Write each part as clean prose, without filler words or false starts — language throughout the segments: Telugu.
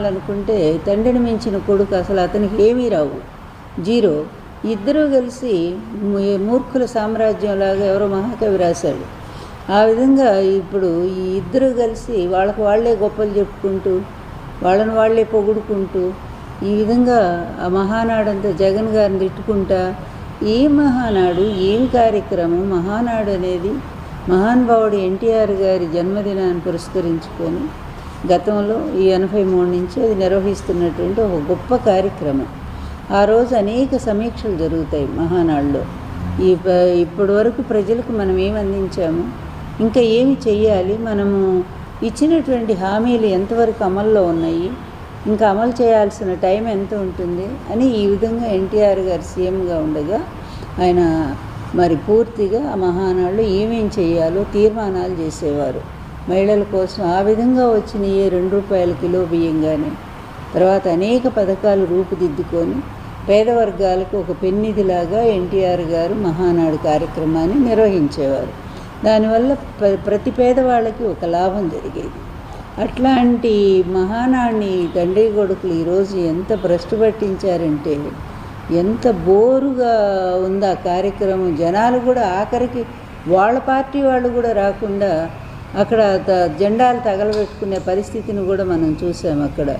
అనుకుంటే తండ్రిని మించిన కొడుకు అసలు అతనికి ఏమీ రావు, జీరో. ఇద్దరూ కలిసి మూర్ఖుల సామ్రాజ్యంలాగా ఎవరో మహాకవి రాశాడు. ఆ విధంగా ఇప్పుడు ఈ ఇద్దరు కలిసి వాళ్ళకు వాళ్ళే గొప్పలు చెప్పుకుంటూ వాళ్ళని వాళ్ళే పొగుడుకుంటూ ఈ విధంగా ఆ మహానాడంతా జగన్ గారిని తిట్టుకుంటా ఏ మహానాడు ఏమి కార్యక్రమం. మహానాడు అనేది మహానుభావుడు ఎన్టీఆర్ గారి జన్మదినాన్ని పురస్కరించుకొని గతంలో ఈ 83 నుంచి అది నిర్వహిస్తున్నటువంటి ఒక గొప్ప కార్యక్రమం. ఆ రోజు అనేక సమీక్షలు జరుగుతాయి మహానాడులో. ఇప్పటి వరకు ప్రజలకు మనం ఏమి అందించాము, ఇంకా ఏమి చెయ్యాలి, మనము ఇచ్చినటువంటి హామీలు ఎంతవరకు అమల్లో ఉన్నాయి, ఇంకా అమలు చేయాల్సిన టైం ఎంత ఉంటుంది అని ఈ విధంగా ఎన్టీఆర్ గారు సీఎంగా ఉండగా ఆయన మరి పూర్తిగా ఆ మహానాడులో ఏమేం చేయాలో తీర్మానాలు చేసేవారు మహిళల కోసం. ఆ విధంగా వచ్చిన ఏ ₹2 కిలో బియ్యం కానీ తర్వాత అనేక పథకాలు రూపుదిద్దుకొని పేద వర్గాలకు ఒక పెన్నిధిలాగా ఎన్టీఆర్ గారు మహానాడు కార్యక్రమాన్ని నిర్వహించేవారు. దానివల్ల ప్రతి పేదవాళ్ళకి ఒక లాభం జరిగేది. అట్లాంటి మహానాడిని తండ్రి కొడుకులు ఈరోజు ఎంత భ్రష్టు పట్టించారంటే ఎంత బోరుగా ఉంది ఆ కార్యక్రమం. జనాలు కూడా ఆఖరికి వాళ్ళ పార్టీ వాళ్ళు కూడా రాకుండా అక్కడ జెండాలు తగలబెట్టుకునే పరిస్థితిని కూడా మనం చూసాం. అక్కడ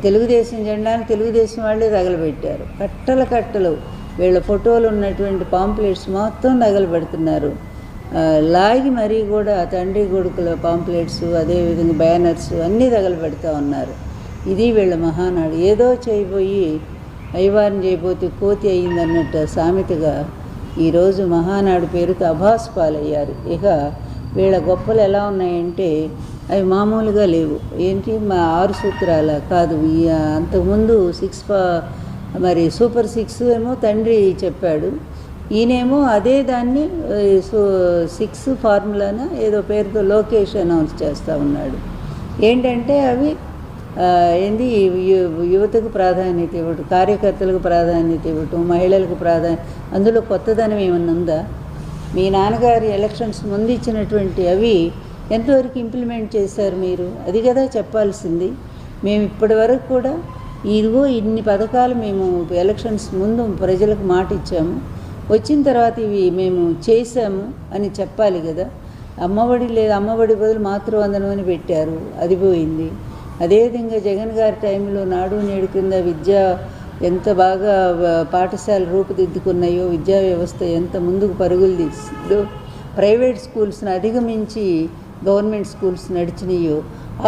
తెలుగుదేశం జెండాను తెలుగుదేశం వాళ్ళే తగలబెట్టారు. కట్టలు వీళ్ళ ఫోటోలు ఉన్నటువంటి పాంప్లెట్స్ మొత్తం తగలబెడుతున్నారు. లాగి మరీ కూడా తండ్రి కొడుకుల పాంప్లెట్స్ అదేవిధంగా బ్యానర్స్ అన్నీ తగలబెడతా ఉన్నారు. ఇది వీళ్ళ మహానాడు. ఏదో చేయబోయి అయ్యవారిని చేయబోతే కోతి అయ్యిందన్నట్టు సామెతగా ఈరోజు మహానాడు పేరుతో అభాసు పాలయ్యారు. ఇక వీళ్ళ గొప్పలు ఎలా ఉన్నాయంటే అవి మామూలుగా లేవు. ఏంటి మా 6 సూత్రాల కాదు, అంతకుముందు మరి సూపర్ 6 ఏమో తండ్రి చెప్పాడు, ఈయనేమో అదే దాన్ని 6 ఫార్ములాన ఏదో పేరుతో లోకేష్ అనౌన్స్ చేస్తూ ఉన్నాడు. ఏంటంటే అవి ఏంది యువతకు ప్రాధాన్యత ఇవ్వటం, కార్యకర్తలకు ప్రాధాన్యత ఇవ్వటం, మహిళలకు అందులో కొత్తదనం ఏమన్నా ఉందా? మీ నాన్నగారి ఎలక్షన్స్ ముందు ఇచ్చినటువంటి అవి ఎంతవరకు ఇంప్లిమెంట్ చేశారు మీరు? అది కదా చెప్పాల్సింది. మేము ఇప్పటి వరకు కూడా ఇదిగో ఇన్ని పథకాలు మేము ఎలక్షన్స్ ముందు ప్రజలకు మాట ఇచ్చాము, వచ్చిన తర్వాత ఇవి మేము చేశాము అని చెప్పాలి కదా. అమ్మఒడి లేదు, అమ్మఒడి బదులు మాతృవందనం అని పెట్టారు, అది పోయింది. అదేవిధంగా జగన్ గారి టైంలో నాడు నేడు కింద విద్య ఎంత బాగా పాఠశాలలు రూపుదిద్దుకున్నాయో, విద్యా వ్యవస్థ ఎంత ముందుకు పరుగులు తీసిందో, ప్రైవేట్ స్కూల్స్ని అధిగమించి గవర్నమెంట్ స్కూల్స్ నడిచినాయో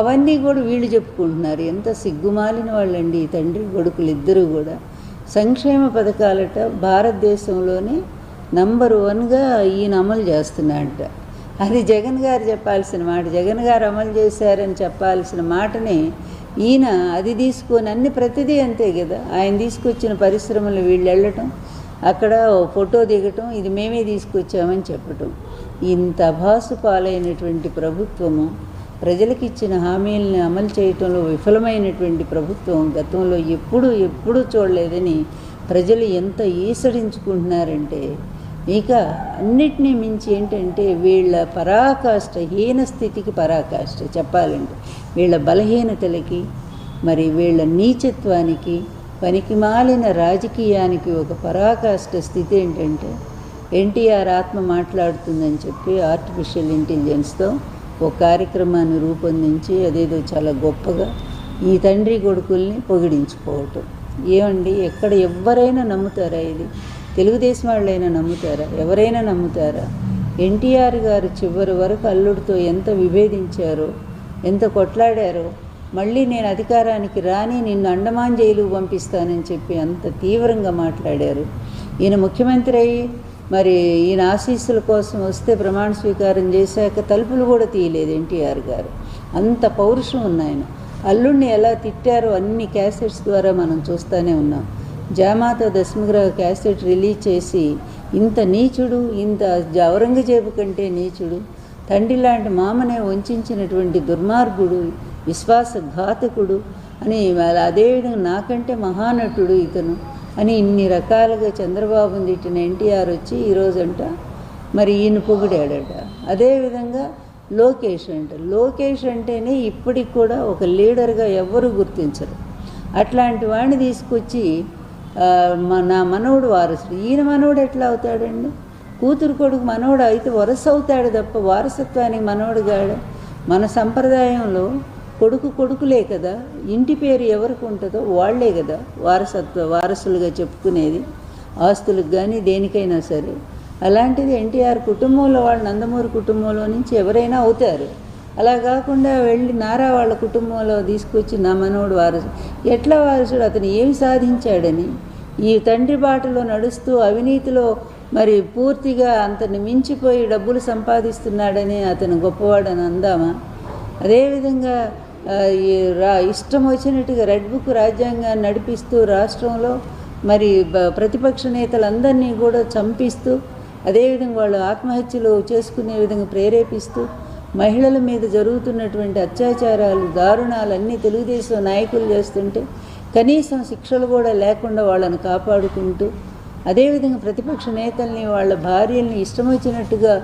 అవన్నీ కూడా వీళ్ళు చెప్పుకుంటున్నారు. ఎంత సిగ్గుమాలిన వాళ్ళండి తండ్రి కొడుకులు ఇద్దరూ కూడా. సంక్షేమ పథకాలట భారతదేశంలోనే నంబర్ 1గా ఈయన అమలు చేస్తున్నాడట. అది జగన్ గారు చెప్పాల్సిన మాట. జగన్ గారు అమలు చేశారని చెప్పాల్సిన మాటని ఈయన అది తీసుకొని అన్ని ప్రతిదీ అంతే కదా. ఆయన తీసుకొచ్చిన పరిశ్రమలు వీళ్ళు వెళ్ళటం, అక్కడ ఫోటో దిగటం, ఇది మేమే తీసుకొచ్చామని చెప్పటం. ఇంత అభాసు పాలైనటువంటి ప్రభుత్వము, ప్రజలకు ఇచ్చిన హామీలను అమలు చేయటంలో విఫలమైనటువంటి ప్రభుత్వం గతంలో ఎప్పుడూ చూడలేదని ప్రజలు ఎంత ఈసడించుకుంటున్నారంటే, ఇక అన్నిటినీ మించి ఏంటంటే వీళ్ళ పరాకాష్ట, హీన స్థితికి పరాకాష్ట చెప్పాలంటే, వీళ్ళ బలహీనతలకి మరి వీళ్ళ నీచత్వానికి పనికిమాలిన రాజకీయానికి ఒక పరాకాష్ట స్థితి ఏంటంటే ఎన్టీఆర్ ఆత్మ మాట్లాడుతుందని చెప్పి ఆర్టిఫిషియల్ ఇంటెలిజెన్స్తో ఒక కార్యక్రమాన్ని రూపొందించి అదేదో చాలా గొప్పగా ఈ తండ్రి కొడుకుల్ని పొగిడించుకోవటం. ఏమండి, ఎక్కడ ఎవరైనా నమ్ముతారా? ఇది తెలుగుదేశం వాళ్ళైనా నమ్ముతారా? ఎవరైనా నమ్ముతారా? ఎన్టీఆర్ గారు చివరి వరకు అల్లుడితో ఎంత విభేదించారో, ఎంత కొట్లాడారో, మళ్ళీ నేను అధికారానికి రాని నిన్ను అండమాన్ జైలుకు పంపిస్తానని చెప్పి అంత తీవ్రంగా మాట్లాడారు. ఈయన ముఖ్యమంత్రి అయ్యి మరి ఈయన ఆశీస్సుల కోసం వస్తే ప్రమాణ స్వీకారం చేశాక తలుపులు కూడా తీయలేదు ఎన్టీఆర్ గారు. అంత పౌరుషం ఉన్నాయన. అల్లుడిని ఎలా తిట్టారో అన్ని క్యాసెట్స్ ద్వారా మనం చూస్తూనే ఉన్నాం. జామాత దశమగ్రహ క్యాసెట్ రిలీజ్ చేసి ఇంత నీచుడు, ఇంత ఔరంగజేబు కంటే నీచుడు, తండ్రి లాంటి మామనే వంచినటువంటి దుర్మార్గుడు, విశ్వాసఘాతకుడు అని, అదేవిధంగా నాకంటే మహానటుడు ఇతను అని ఇన్ని రకాలుగా చంద్రబాబుని తిట్టిన ఎన్టీఆర్ వచ్చి ఈరోజంట మరి ఈయన పొగిడాడట. అదేవిధంగా లోకేష్ అంటేనే ఇప్పటికి కూడా ఒక లీడర్గా ఎవ్వరూ గుర్తించరు. అట్లాంటి వాడిని తీసుకొచ్చి నా మనవడు వారసుడు, ఈయన మనవడు ఎట్లా అవుతాడండి? కూతురు కొడుకు మనవడు అయితే వరస అవుతాడు తప్ప వారసత్వానికి మనవడుగాడు. మన సంప్రదాయంలో కొడుకులే కదా, ఇంటి పేరు ఎవరికి ఉంటుందో వాళ్లే కదా వారసులుగా చెప్పుకునేది, ఆస్తులకు కానీ దేనికైనా సరే. అలాంటిది ఎన్టీఆర్ కుటుంబంలో వాళ్ళు నందమూరి కుటుంబంలో నుంచి ఎవరైనా అవుతారు. అలా కాకుండా వెళ్ళి నారా వాళ్ళ కుటుంబంలో తీసుకొచ్చి నా మనవడు వారసుడు, ఎట్లా వారసుడు? అతను ఏమి సాధించాడని ఈ తండ్రి బాటలో నడుస్తూ అవినీతిలో మరి పూర్తిగా అంతని మించిపోయి డబ్బులు సంపాదిస్తున్నాడని అతను గొప్పవాడని అందామా? అదేవిధంగా ఇష్టం వచ్చినట్టుగా రెడ్ బుక్ రాజ్యాంగాన్ని నడిపిస్తూ రాష్ట్రంలో మరి ప్రతిపక్ష నేతలందరినీ కూడా చంపిస్తూ, అదేవిధంగా వాళ్ళు ఆత్మహత్యలు చేసుకునే విధంగా ప్రేరేపిస్తూ, మహిళల మీద జరుగుతున్నటువంటి అత్యాచారాలు దారుణాలన్నీ తెలుగుదేశం నాయకులు చేస్తుంటే కనీసం శిక్షలు కూడా లేకుండా వాళ్ళని కాపాడుకుంటూ, అదేవిధంగా ప్రతిపక్ష నేతల్ని వాళ్ళ భార్యల్ని ఇష్టం వచ్చినట్టుగా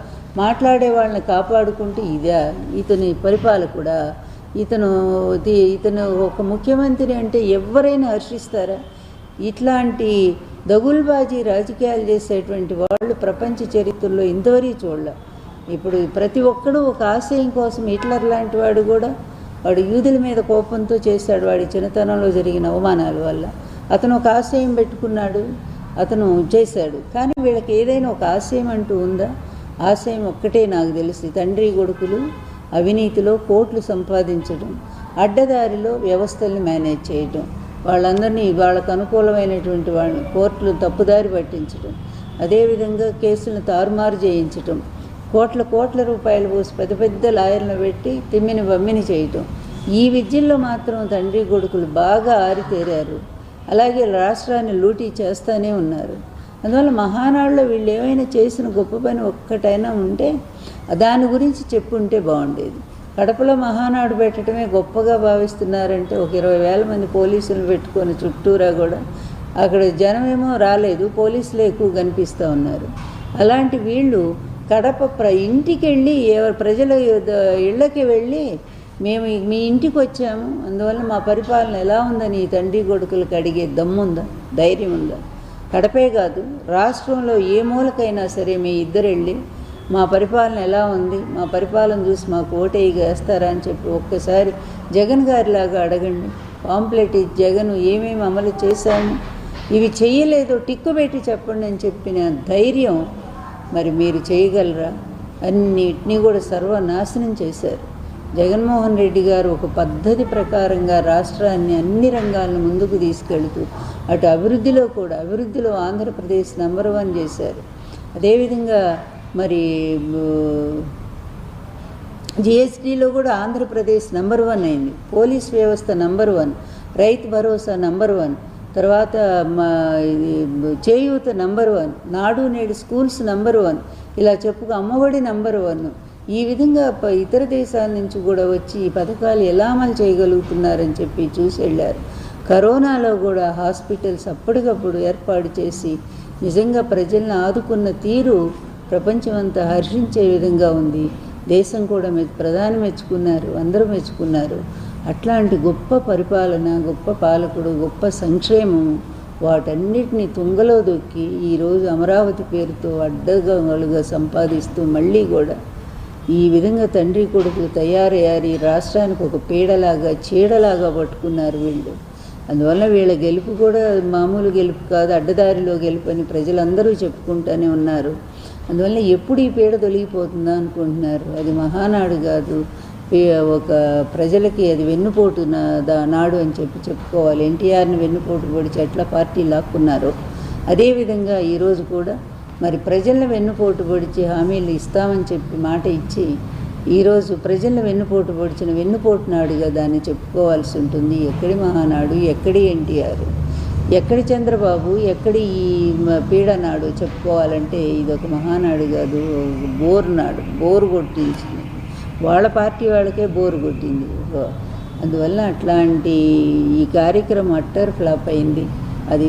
మాట్లాడే వాళ్ళని కాపాడుకుంటూ ఇతని పరిపాలకుడా? ఇతను ఒక ముఖ్యమంత్రి అంటే ఎవరైనా హర్షిస్తారా? ఇట్లాంటి దగుల్బాజీ రాజకీయాలు చేసేటువంటి వాళ్ళు ప్రపంచ చరిత్రలో ఇంతవరకు చూడలే. ఇప్పుడు ప్రతి ఒక్కడూ ఒక ఆశయం కోసం, హిట్లర్ లాంటి వాడు కూడా వాడు యూదుల మీద కోపంతో చేశాడు, వాడి చిన్నతనంలో జరిగిన అవమానాల వల్ల. అతను ఒక ఆశయం పెట్టుకున్నాడు, అతను చేశాడు. కానీ వీళ్ళకి ఏదైనా ఒక ఆశయం అంటూ ఉందా? ఆశయం ఒక్కటే నాకు తెలిసి, తండ్రి కొడుకులు అవినీతిలో కోట్లు సంపాదించడం, అడ్డదారిలో వ్యవస్థల్ని మేనేజ్ చేయడం, వాళ్ళందరినీ వాళ్ళకు అనుకూలమైనటువంటి వాళ్ళని కోర్టులు తప్పుదారి పట్టించడం, అదేవిధంగా కేసులను తారుమారు చేయించటం, కోట్ల రూపాయలు పోసి పెద్ద లాయర్లను పెట్టి తిమ్మిని బమ్మిని చేయటం. ఈ విద్యల్లో మాత్రం తండ్రి కొడుకులు బాగా ఆరితేరారు. అలాగే రాష్ట్రాన్ని లూటీ చేస్తూనే ఉన్నారు. అందువల్ల మహానాడులో వీళ్ళు ఏమైనా చేసిన గొప్ప పని ఒక్కటైనా ఉంటే దాని గురించి చెప్పుంటే బాగుండేది. కడపలో మహానాడు పెట్టడమే గొప్పగా భావిస్తున్నారంటే ఒక 20,000 మంది పోలీసులు పెట్టుకొని చుట్టూరా కూడా అక్కడ జనమేమో రాలేదు, పోలీసులే ఎక్కువ కనిపిస్తూ ఉన్నారు. అలాంటి వీళ్ళు కడప ఇంటికి వెళ్ళి ప్రజల ఇళ్ళకి వెళ్ళి మేము మీ ఇంటికి వచ్చాము, అందువల్ల మా పరిపాలన ఎలా ఉందని తండ్రి కొడుకులకు అడిగే దమ్ముందా, ధైర్యం ఉందా? కడపే కాదు, రాష్ట్రంలో ఏ మూలకైనా సరే మీ ఇద్దరు వెళ్ళి మా పరిపాలన ఎలా ఉంది, మా పరిపాలన చూసి మాకు ఓటేయి వేస్తారా అని చెప్పి ఒక్కసారి జగన్ గారిలాగా అడగండి. పాంప్లెట్ జగన్ ఏమేమి అమలు చేశాము, ఇవి చేయలేదో టిక్కు పెట్టి చెప్పండి అని చెప్పిన ధైర్యం మరి మీరు చేయగలరా? అన్నిటినీ కూడా సర్వనాశనం చేశారు. జగన్మోహన్ రెడ్డి గారు ఒక పద్ధతి ప్రకారంగా రాష్ట్రాన్ని అన్ని రంగాలను ముందుకు తీసుకెళ్తూ అటు అభివృద్ధిలో ఆంధ్రప్రదేశ్ నంబర్ 1 చేశారు. అదేవిధంగా మరి జిఎస్టీలో కూడా ఆంధ్రప్రదేశ్ నంబర్ 1 అయింది, పోలీస్ వ్యవస్థ నంబర్ 1, రైతు భరోసా నంబర్ 1, తర్వాత చేయూత నంబర్ 1, నాడు నేడు స్కూల్స్ నంబర్ 1, ఇలా చెప్పుకు అమ్మఒడి నంబర్ 1. ఈ విధంగా ఇతర దేశాల నుంచి కూడా వచ్చి ఈ పథకాలు ఎలా అమలు చేయగలుగుతున్నారని చెప్పి చూసి వెళ్ళారు. కరోనాలో కూడా హాస్పిటల్స్ అప్పటికప్పుడు ఏర్పాటు చేసి నిజంగా ప్రజలను ఆదుకున్న తీరు ప్రపంచమంతా హర్షించే విధంగా ఉంది. దేశం కూడా ప్రధాని మెచ్చుకున్నారు, అందరూ మెచ్చుకున్నారు. అట్లాంటి గొప్ప పరిపాలన, గొప్ప పాలకుడు, గొప్ప సంక్షేమము వాటన్నిటిని తుంగలో దొక్కి ఈరోజు అమరావతి పేరుతో అడ్డగలుగా సంపాదిస్తూ మళ్ళీ కూడా ఈ విధంగా తండ్రి కొడుకు తయారయ్యారు. రాష్ట్రానికి ఒక పీడలాగా చీడలాగా పట్టుకున్నారు వీళ్ళు. అందువల్ల వీళ్ళ గెలుపు కూడా మామూలు గెలుపు కాదు, అడ్డదారిలో గెలుపు అని ప్రజలందరూ చెప్పుకుంటూనే ఉన్నారు. అందువల్ల ఎప్పుడు ఈ పీడ తొలగిపోతుందా అనుకుంటున్నారు. అది మహానాడు కాదు, ఒక ప్రజలకి అది వెన్నుపోటు నాడు అని చెప్పుకోవాలి. ఎన్టీఆర్ని వెన్నుపోటు పొడిచి ఎట్లా పార్టీ లాక్కున్నారో అదేవిధంగా ఈరోజు కూడా మరి ప్రజలను వెన్నుపోటు పొడిచి హామీలు ఇస్తామని చెప్పి మాట ఇచ్చి ఈరోజు ప్రజలను వెన్నుపోటు పొడిచిన వెన్నుపోటు నాడుగా దాన్ని చెప్పుకోవాల్సి ఉంటుంది. ఎక్కడి మహానాడు, ఎక్కడి ఎన్టీఆర్, ఎక్కడి చంద్రబాబు, ఎక్కడి ఈ పీడనాడు చెప్పుకోవాలంటే ఇదొక మహానాడు కాదు, బోరునాడు. బోరు కొట్టించింది వాళ్ళ పార్టీ వాళ్ళకే బోరు కొట్టింది. అందువల్ల అట్లాంటి ఈ కార్యక్రమం అట్టర్ ఫ్లాప్ అయింది. అది